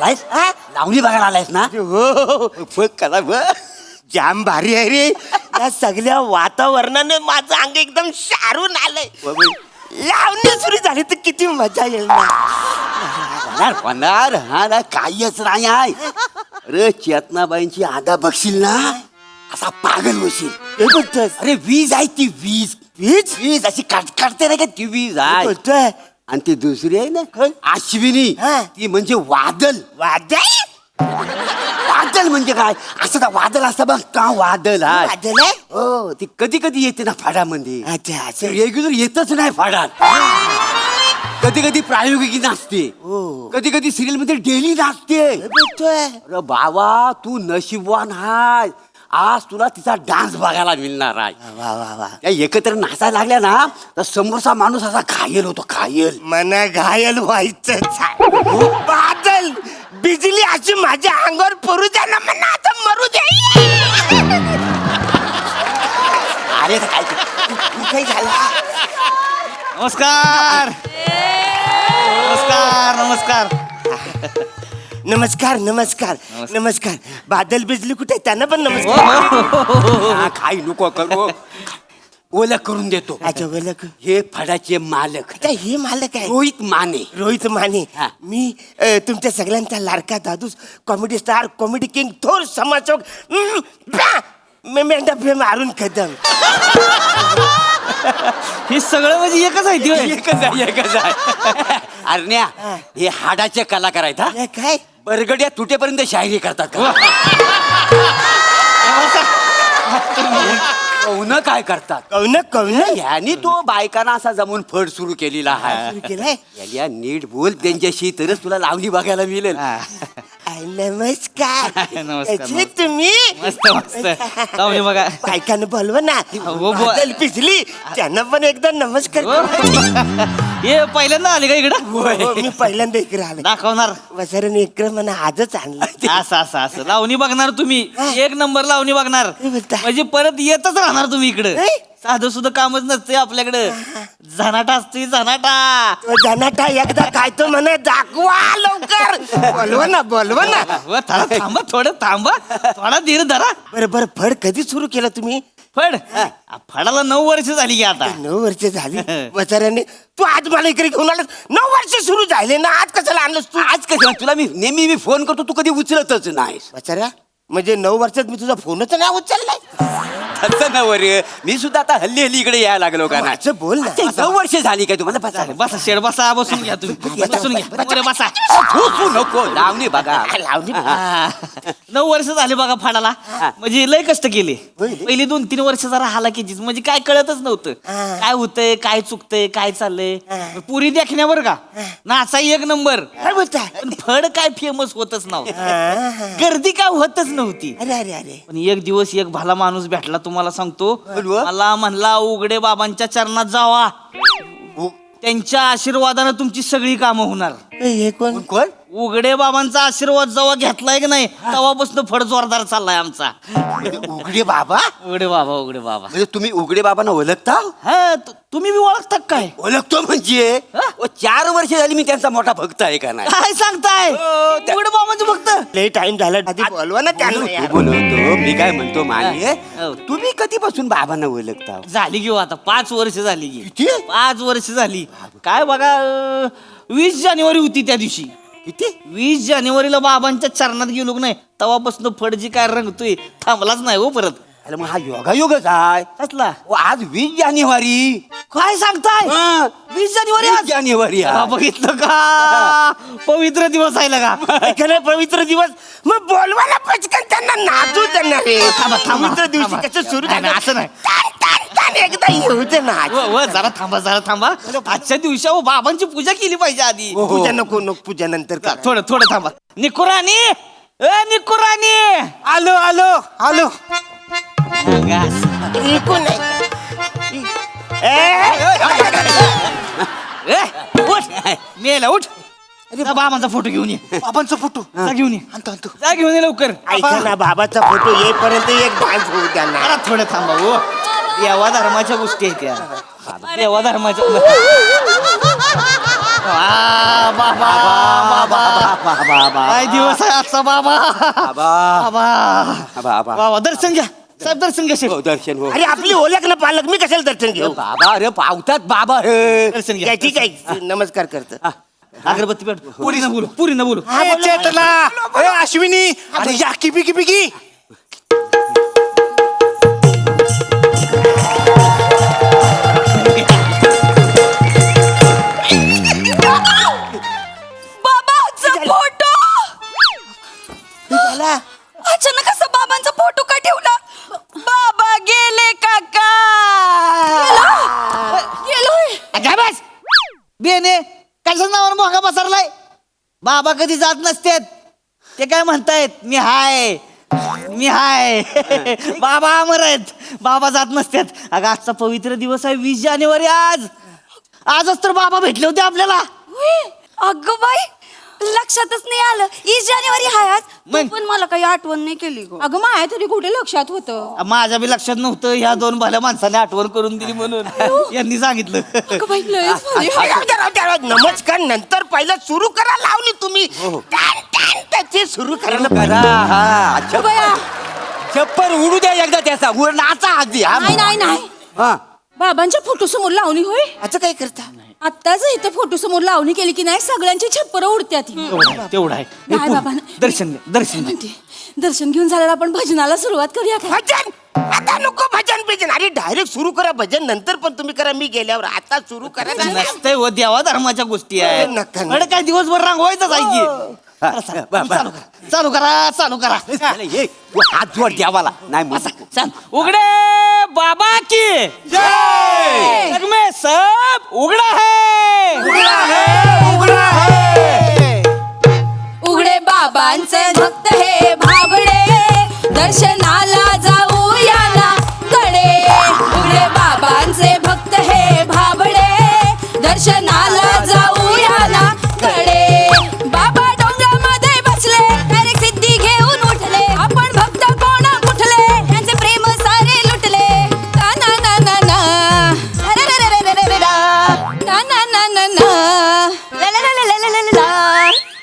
आलायस लावणी बघायला आलायस ना? हो बघ कला बघ. जाम भारी आहे रे. या सगळ्या वातावरणाने माझं अंग एकदम शारून आलंय. लावणी सुरू झाली तर किती मजा येईल ना. होणार होणार हा ना काहीच नाही आहे. अरे चेतनाबाईंची आदा बघशील ना असा पागल होशील. हे बोलतोस? अरे वीज आहे ती वीज वीज वीज अशी काटते नाही का ती वीज आहे. बोलतोय आणि ती दुसरी आहे ना कोण? अश्विनी हा. ती म्हणजे वादल. वादळ वादल म्हणजे काय असं का वादल असतं बघ का वादल आहे. वादळ आहे? हो ती कधी कधी येते ना फाडामध्ये. अच्छा अच्छा. रेग्युलर येतच नाही फाडात. कधी कधी प्रायोगिक नाचते हो. कधी कधी सिरियल मध्ये डेली नाचते. हे बोलतोय? अरे बाबा तू नशीबवान हाय आज तुला तिचा डान्स बघायला मिळणार आहे. वा वा वा. त्या एकत्र नाचायला लागल्या ना तर समोरचा माणूस असा घायल होतो घायल. मना घायल व्हायचंच आहे. बादल बिजली अशी माझ्या अंगावर पडू द्या ना म्हणा आता मरू दे. अरे तर काय काही झालं? नमस्कार नमस्कार नमस्कार नमस्कार नमस्कार नमस्कार. बादल बिजली कुठे त्यांना पण नमस्कार. हा, काही नको करू ओळख करून देतो. अच्छा बोलक. हे फडाचे मालक आता हे मालक आहे रोहित माने. रोहित माने. हा. मी तुमच्या सगळ्यांचा लाडका दादूस कॉमेडी स्टार कॉमेडी किंग थोर समाजोग मेंढा फेम अरुण कदम. हे सगळं म्हणजे एकच आहे ते. एकच आहे एकच आहे. अरण्या हे हाडाचे कलाकार आहेत. हा हे काय बरगड्या तुटेपर्यंत शायरी करतात का? कौन काय करतात? कौन कौन यांनी तो बायकांना असा जमून फड सुरू केलेला आहे. सुरू केलंय? याला नीट बोल त्यांच्याशी तरच तुला लावणी बघायला मिळेल. नमस्कार. नमस्कार. कसे तुम्ही? मस्त मस्त लावणी बघा. बायकांना बोलव ना. हो, बादल बिजली त्यांना पण एकदा नमस्कार. हे पहिल्यांदा आले का इकडं? हो, मी पहिल्यांदा इकडे आले. दाखवणार वसरण इकडे म्हणा आजच आणलं. असं असं असं लावणी बघणार तुम्ही. एक नंबर लावणी बघणार काय बोलता? म्हणजे परत येतच राहणार तुम्ही इकडं. नाही? साधं सुद्धा कामच नसते आपल्याकडं. झनाटा असतोय झनाटा. तो जनाटा एकदा काय तो म्हणा दाखवा लवकर. बोलवा ना बोलवा ना. व थोडं थांबा थोडं थांबा थोडा धीर धरा. बरं बरं फड कधी सुरू केलं तुम्ही? फड फडाला 9 वर्ष झाली की आता. 9 वर्ष झाली. वसराने तू आज मला इकडे घेऊन आलास. 9 वर्ष सुरू झाले ना. आज कशाला आणलंस तू? आज कसं तुला मी फोन करतो तू कधी उचलतच नाही. वसरा म्हणजे 9 वर्षात मी तुझा फोनच नाही उचललाय. तसं नवर मी सुद्धा आता हल्ली हल्ली इकडे यायला लागलो का नाही. असं बोल ना. 9 वर्ष झाली काय तुम्हाला? बसा बसा शेड बसा बसून घ्या तुम्ही बसून घ्या बरं, बसा. तू नको लावणी बघा. लावणी. 9 वर्ष झाले बघा फाडाला. म्हणजे लय कष्ट केले. पहिली 2-3 वर्ष जरा हालाकीचीच म्हणजे काय कळतच नव्हतं. काय होतंय काय चुकतंय काय चाललंय. पुरी देखण्यावर का नाचा 1 नंबर. काय बोलताय? पण फड काय फेमस होतच नव्हतं. गर्दी काय होतच नव्हती. अरे अरे अरे. पण एक दिवस एक भला माणूस भेटला तुम्हाला सांगतो. बोलवा. मला म्हणला उघडे बाबांच्या चरणात जावा. त्यांच्या आशीर्वादानं तुमची सगळी कामं होणार. हे कोण? कोण? उघडे बाबांचा आशीर्वाद जेव्हा घेतलाय की नाही तेव्हापासून फड जोरदार चाललाय आमचा. उघडे बाबा उघडे बाबा उघडे बाबा. म्हणजे तुम्ही उघडे बाबांना ओळखता? हा तुम्ही बी ओळखता काय? ओळखतो म्हणजे 4 वर्ष झाली मी त्यांचा मोठा भक्त आहे का नाही. काय सांगताय? उघडे बाबांचे फक्त लय टाइम झाला. आधी बोलवा ना त्यांना यार. बोलवतो मी काय म्हणतो माने हो. तुम्ही कधीपासून बाबांना ओळखता? झाली घेऊ आता 5 वर्ष झाली की. किती? 5 वर्ष झाली. काय बघा 20 जानेवारी होती त्या दिवशी. किती? 20 जानेवारीला बाबांच्या चरणात गेलो नाही तेव्हापासून फडजी काय रंगतोय थांबलाच नाही हो परत. अरे मग हा योगायोगच आहे. कसला? आज 20 जानेवारी. काय सांगताय? 20 जानेवारी 20 आज? जानेवारी आहे. हा, बघितलं का पवित्र दिवस आहे का? एखादा पवित्र दिवस मग बोलवा ना पटकन त्यांना नाचू त्यांना रे. थांबा, थांबा, पवित्र दिवशी थांबा. कसं सुरू नाही, नाही, असं नाही. तान, तान, तान, एकदा येऊ दे ना. जरा थांबा आजच्या दिवशी अहो, बाबांची पूजा केली पाहिजे आधी. पूजा नको नको पूजा नंतर कर. थोडं थांबा. निकुरानी ए निकुरानी. आलो आलो आलो. घास. ऐकून आहे. ए, उठ मेला उठ. जा बाबांचा फोटो घेऊन ये. बाबांचा फोटो जा घेऊन ये. आणतो आणतो. जा घेऊन ये लवकर. ऐका ना बाबाचा फोटो येईपर्यंत एक डान्स होऊ द्या ना. जरा थोडं थांबा हो. देवा धर्माच्या गोष्टी आहेत त्या. देवा धर्माच्या बाबा काय दिवस आहे आजचा बाबा बाबा बाबा दर्शन घ्या साहेब दर्शन घ्या शेठ. दर्शन हो अरे आपली ओळख ना पालक, मी कशाला दर्शन घेऊ? बाबा अरे पावतात बाबा हे दर्शन घ्या काय ठीक आहे, नमस्कार करतो. अगरबत्ती पेट पुरी न बोलू पुरी न बोलू चेतला ए अश्विनी अरे या किपी किपी की बाबाचा फोटो झाला? अचानक असं बाबांचा फोटो का ठेवला? बाबा गेले काका गेलोय. काय बस बेने कशाच नावावर मोका पसरलाय? बाबा कधी जात नसतेत, ते काय म्हणतायत मी हाय मी हाय बाबा अमर आहेत, बाबा जात नसतेत. अगं आजचा पवित्र दिवस आहे 20 जानेवारी आजच तर बाबा भेटले होते आपल्याला. अगं बाई लक्षातच नाही आलं 20 जानेवारी हाय आज. तू मग? पण मला काही आठवण नाही केली गं. अगं माया तरी कुठे लक्षात होतं. माझ्या बी लक्षात नव्हतं, ह्या दोन भल्या माणसाने आठवण करून दिली म्हणून यांनी सांगितलं. अगं बाई लयच भारी. नमस्कार नंतर पहिलं सुरू करा लावली तुम्ही. त्याचे सुरू करायला करा हा बया. छप्पर उडू द्या एकदा त्याचा नाचा आधी हा नाही नाही नाही हा बाबांच्या फोटो समोर लावणी होय. आता काय करता? आत्ताच इथं फोटो समोर लावणी केली की नाही सगळ्यांची छप्पर उडत्यात. तेवढं आहे हे नाही पूर्ण. बाबा, दर्शन घ्या दर्शन घ्या. म्हणते दर्शन घेऊन झाल्यावर आपण भजनाला सुरुवात करूया का? भजन आता नको भजन बिजन. अरे डायरेक्ट सुरू करा भजन, नंतर पण तुम्ही करा, मी गेल्यावर आता सुरू करा. नसतंय व देवा धर्माच्या गोष्टी आहेत. नका. अरे काय दिवसभर रांगवायचंच आहे की. चालू करा चालू करा. हे हात जोड द्यावाला नाही मग चल उघडे बाबा की जय. जग में सब उघडा है उघडे बाबांचे भक्त हे भाबडे दर्शनाला जाऊया ना कडे. उघडे बाबांचे भक्त हे भाबडे दर्शनाला जाऊया ना कडे. बाबा डोंगरामध्ये बसले डायरेक्ट सिद्धी घेऊन उठले. आपण भक्त कोण कुठले त्यांचे प्रेम सारे लुटले. ना ना ना ना ना अरे रे रे रे रे रे रा. ना ना ना ना ना ला ला ला ला ला ला ला ला.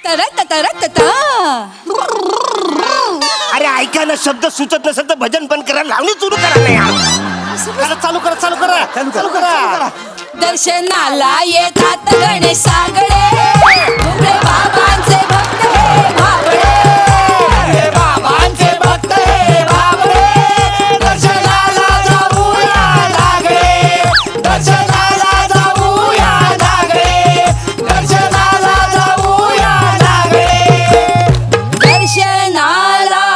तरत तरत ता. अरे ऐका ना, शब्द सुचत नसेल तर भजन पण करा, लावणी सुरू करा ना यार. चालू करा चालू करा चालू करा. दर्शनाला येतात गणेश सागडे. उघडे बाबांचे भक्त हे भाबडे. बाबांचे भक्त हे भाबडे दर्शनाला जाऊया लागले. दर्शनाला जाऊया लागले. दर्शनाला जाऊया लागले. दर्शनाला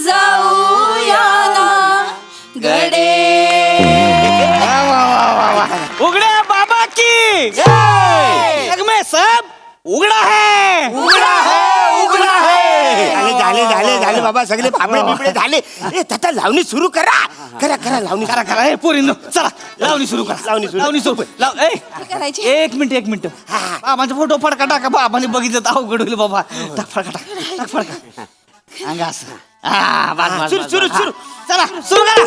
जाऊया ना गडे. उघडे बाबा की जय. जग में सब उघडा है झाले बाबा, सगळे भाबडे बिबडे झाले. ए तथा लावणी सुरू करा करा लावणी करा करा हे पोरींनो चला लावणी सुरू करा लावणी सुरू. करायची? एक मिनिट बाबांचा फोटो फडका टाका. बाबाने बघितलं तर अवघड होईल बाबा. टाक फडका टाक फडका अंगा असं. हा बस सुरू सुरू सुरू. चला सुरू करा.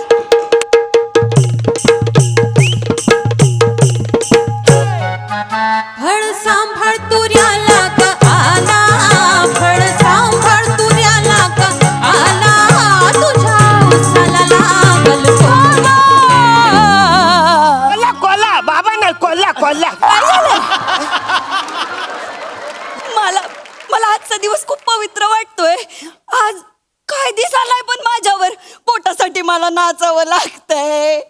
फळ सांभाळ तुर्याला का आला. फळ सांभाळ तुर्याला का आला. तुझ्या उसाला लागल कोला. कोल्हा बाबा नाही कोल्हा मला मला आजचा दिवस खूप पवित्र वाटतोय. आज काय दिसालाय पण माझ्यावर पोटासाठी मला नाचावं लागतंय.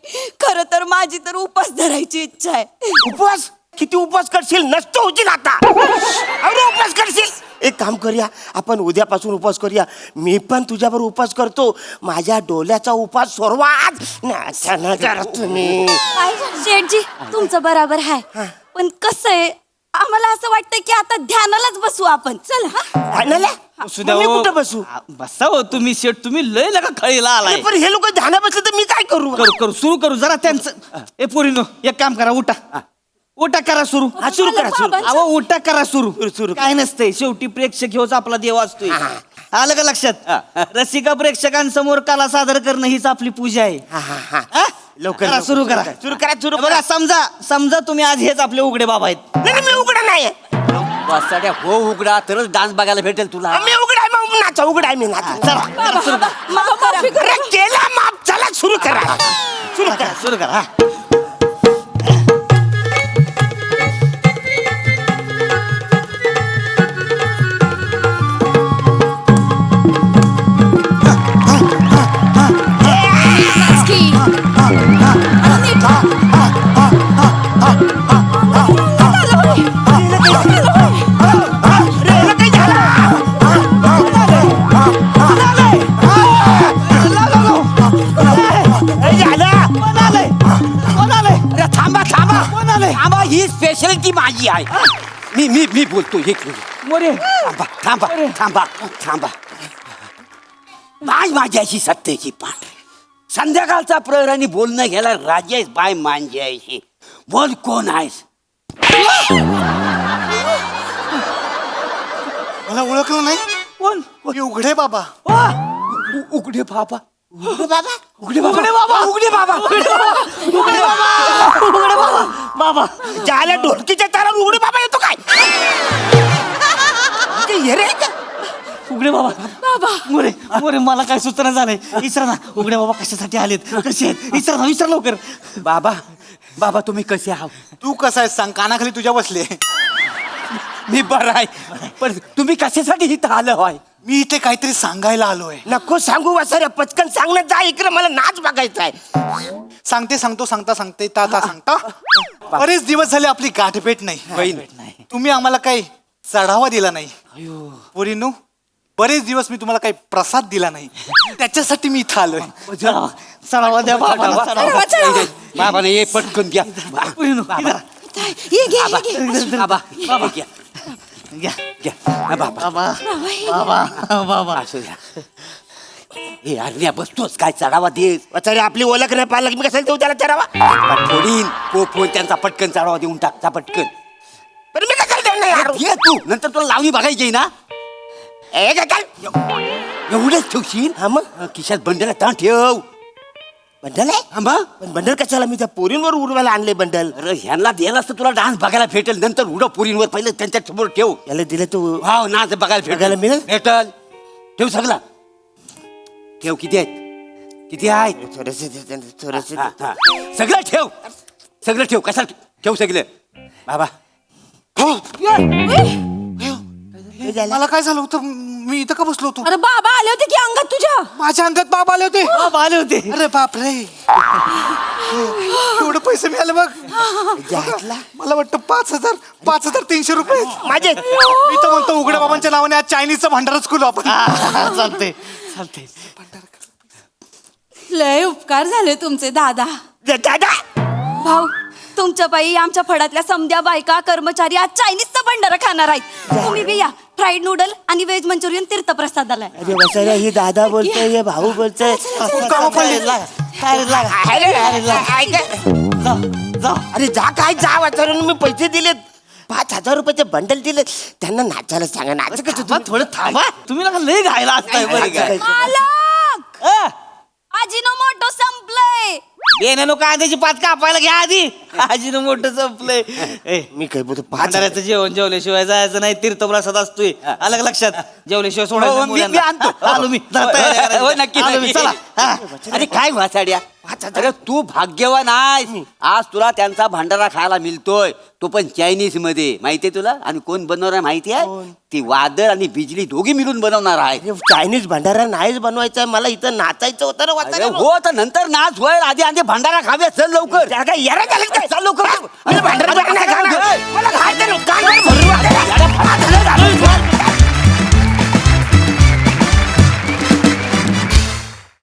खर तर माझी तर उपास धरायची इच्छा आहे. उपवास किती उपवास करशील? नसतो होशील आता. अरे उपवास करशील. एक काम करूया, आपण उद्यापासून उपवास करूया. मी पण तुझ्यावर उपवास करतो. माझ्या डोल्याचा उपवास सोडवा आज. नाचा ना जरा तुम्ही. शेठजी तुमचं बराबर आहे पण कसं आहे आम्हाला असं वाटतंय की आता ध्यानालाच बसू आपण. चल ध्यानाला? मी कुठं बसू? बसा हो तुम्ही शेट. तुम्ही लय लगा खळीला आलाय. अरे पण हे लोक ध्याना बसले तर मी काय करू? करू सुरू करू जरा त्यांचं. ए पोरीनो एक काम करा उठा करा सुरू. हा सुरू करा सुरू. अहो उठा करा सुरू. सुरू. काय नसतंय शेवटी प्रेक्षक ह्योच आपला देव असतोय. आलं का लक्षात? रसिका प्रेक्षकांसमोर कला सादर करणं हीच आपली पूजा आहे. हा. लवकर करा, सुरू करा. सुरू करा सुरू बघा समजा तुम्ही आज हेच आपले उघडे बाबा आहेत. नाही मी उघडा नाही वासाड्या हो उघडा तरच डान्स बघायला भेटेल तुला. मी उघडा आहे मग नाचा उघडा आहे मी नाचा बाबा, माफ करा. अरे केला माप चला सुरू करा सुरू करा सुरू करा. थांबा ही स्पेशालिटी माझी आहे. मी बोलतो एक मिनिट. मोरे थांबा थांबा थांबा. बाय माझ्याशी सत्तेची पाठ. संध्याकाळचा प्रहर आणि बोलणं घ्यायला राजेश बाय मांजायशी. बोल कोण आहेस? मला ओळखलं नाही. कोण? मी उघडे बाबा. उघडे बाबा. उघडे बाबा उघडे बाबा. उघडे बाबा. उघडे बाबा. बाबा ज्याला ढोलकीच्या तारावर उघडे बाबा येतो काय ते हे रे का? उघडे बाबा. मोरे मला काय सूचना झालंय. विचारा ना उघडे बाबा कशासाठी आलेत, कसे आहेत, विचारा लवकर. बाबा तुम्ही कसे आहात? तू कसा आहेस सांग, कानाखाली तुझ्या बसले. मी बरं आहे. पण तुम्ही कशासाठी इथं आलं आहे? मी इथे काहीतरी सांगायला आलोय. नको सांगू वासाऱ्या पटकन सांगणं जा इकडे मला नाच बघायचा आहे सांगते सांगता बरेच दिवस झाले आपली गाठभेट नाही. बहीण. तुम्ही आम्हाला काही चढावा दिला नाही. पोरींनो बरेच दिवस मी तुम्हाला काही प्रसाद दिला नाही. त्याच्यासाठी मी इथं आलोय. चढावा द्या बाबाला, चढावा. बाबाने ये पटकन घ्या. पुरीनो, इधर. ये घे बाबा घ्या. घ्या. घ्या. बाबा बाबा असू द्या. हे अरण्या बसतोस काय चढावा देस? वासाऱ्या आपली ओळख नाही पाहिलं मी कशाला देऊ त्याला चढावा थोडीन पोफोन त्यांचा पटकन चढावा देऊन टाकता पटकन. पण मी कशाला देऊ नाही यार? ये तू नंतर तुला लावणी बघायची ना. ए, काय काय? एवढेच ठेवशील. हा मग खिशात बंडल ताण ठेव. बंडल आहे हा मग. पण बंडल कशाला मी त्या पोरींवर उडवायला आणले बंडल अरे ह्यांना दिलास तर तुला डान्स बघायला भेटेल. नंतर उडव पुरींवर पहिलं त्यांच्या समोर ठेव. याला दिलं तू वाव नाच बघायला बघायला मिळेल? भेटल. ठेव सगळं ठेव. किती आहेत? थोडस हा, हा. सगळं ठेव कशाला ठेव सगळं. बाबा मला काय झालं होतं, मी इथं का बसलो होतो? अरे बाबा आले होते की अंगात तुझ्या. माझ्या अंगात बाबा आले होते. बाबा आले होते. अरे बापरे एवढे पैसे मिळाले बघ. मला वाटतं 5,300 रुपये माझे मी तर म्हणतो उघड्या बाबांच्या नावाने आज चायनीजचं भांडारच खुलो आपण. चालते. लय उपकार झाले तुमचे दादा. दादा भाऊ तुमच्या बाई आमच्या फडातल्या समध्या बायका कर्मचारी आज चायनीजचा भंडारा खाणार आहेत. तुम्ही बी या. फ्राईड नूडल आणि व्हेज मंचुरियन तीर्थप्रसाद आलाय. अरे वासाऱ्या ही दादा बोलतोय हे भाऊ बोलतोय कामं पडले. अरे जा काय जा वाचारून मी पैसे दिलेत 5,000 रुपयाचे बंडल दिले त्यांना नाचायला सांगा नाच कसं थोडं थांबा. तुम्ही नका लय घायला असताय बरं काय. मालक अजिनोमोटो संपलंय. येण्यानो कांद्याची पात कापायला घ्या आधी. आजीनं मोठं संपलंय. ए, मी काय बोलतो 5,000 भांडाऱ्याचं जेवण जेवल्याशिवाय जायचं नाही. तीर्थप्रसाद असतोय. आलं का लक्षात? जेवल्याशिवाय सोडायचं नाही मी मुलांना. आणतो. आलो मी. तयारी करायची. हो, नक्की, आलो मी. नक्की. चला. हा. अरे काय वाचाड्या. अरे तू भाग्यवान आहेस. आज तुला त्यांचा भंडारा खायला मिळतोय. तो पण चायनीज मध्ये. माहितीये तुला? आणि कोण बनवणार माहिती आहे? ती वादळ आणि बिजली दोघी मिळून बनवणार आहे. अरे, चायनीज भंडारा नाहीच बनवायचा मला इथं नाचायचं होतं ना अरे वाचायला हो तर नंतर नाच होईल. आधी भंडारा खावे. चल लवकर. काय येरा झालं काय चल लवकर. मला भांडारा नाही खाणार. मला खायचं